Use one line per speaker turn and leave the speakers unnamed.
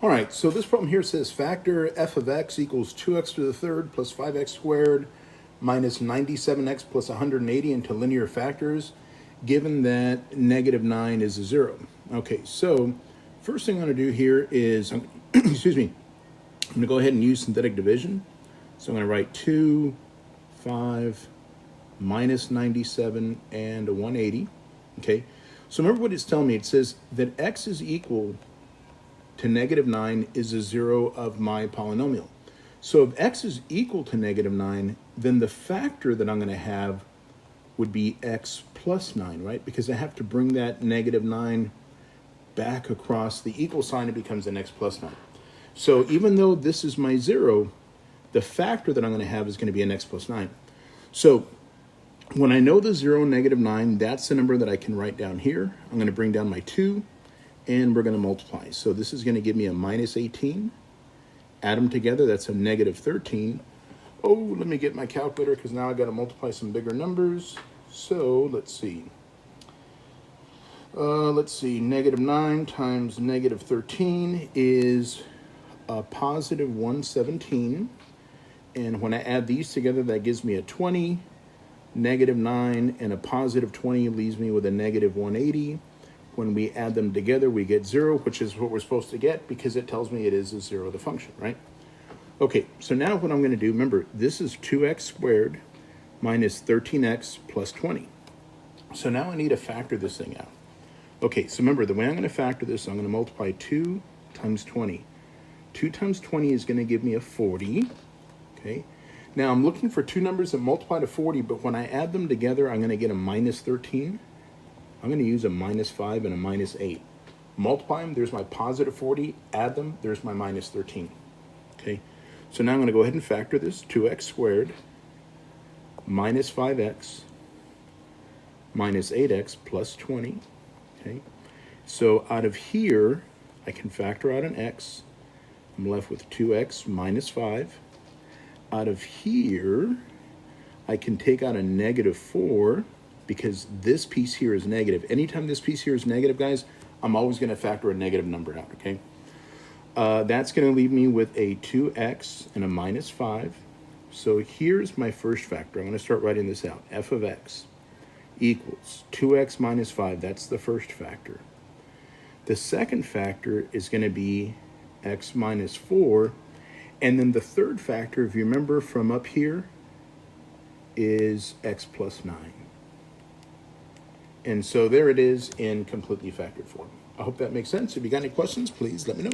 All right, so this problem here says factor f of x equals 2x to the third plus 5x squared minus 97x plus 180 into linear factors, given that negative 9 is a 0. Okay, so first thing I'm going to do here is, excuse me, I'm going to go ahead and use synthetic division. So I'm going to write 2, 5, minus 97, and a 180. Okay, so remember what it's telling me. It says that x is equal to negative 9 is a 0 of my polynomial. So if x is equal to negative 9, then the factor that I'm going to have would be x plus 9, right? Because I have to bring that negative 9 back across the equal sign, it becomes an x plus 9. So even though this is my 0, the factor that I'm going to have is going to be an x plus 9. So when I know the 0, negative 9, that's the number that I can write down here. I'm going to bring down my 2, and we're going to multiply. So this is going to give me a minus 18. Add them together, that's a negative 13. Oh, let me get my calculator because now I got to multiply some bigger numbers. So let's see. Negative 9 times negative 13 is a positive 117. And when I add these together, that gives me a 20. Negative 9 and a positive 20 leaves me with a negative 180. When we add them together, we get 0, which is what we're supposed to get because it tells me it is a 0, the function, right? Okay, so now what I'm going to do, remember, this is 2x squared minus 13x plus 20. So now I need to factor this thing out. Okay, so remember, the way I'm going to factor this, I'm going to multiply 2 times 20. 2 times 20 is going to give me a 40, okay? Now I'm looking for two numbers that multiply to 40, but when I add them together, I'm going to get a minus 13. I'm going to use a minus 5 and a minus 8. Multiply them, there's my positive 40. Add them, there's my minus 13. Okay, so now I'm going to go ahead and factor this. 2x squared minus 5x minus 8x plus 20. Okay, so out of here, I can factor out an x. I'm left with 2x minus 5. Out of here, I can take out a negative 4 because this piece here is negative. Anytime this piece here is negative, guys, I'm always going to factor a negative number out, okay? That's going to leave me with a 2x and a minus 5. So here's my first factor. I'm going to start writing this out. F of x equals 2x minus 5. That's the first factor. The second factor is going to be x minus 4. And then the third factor, if you remember from up here, is x plus 9. And so there it is in completely factored form. I hope that makes sense. If you got any questions, please let me know.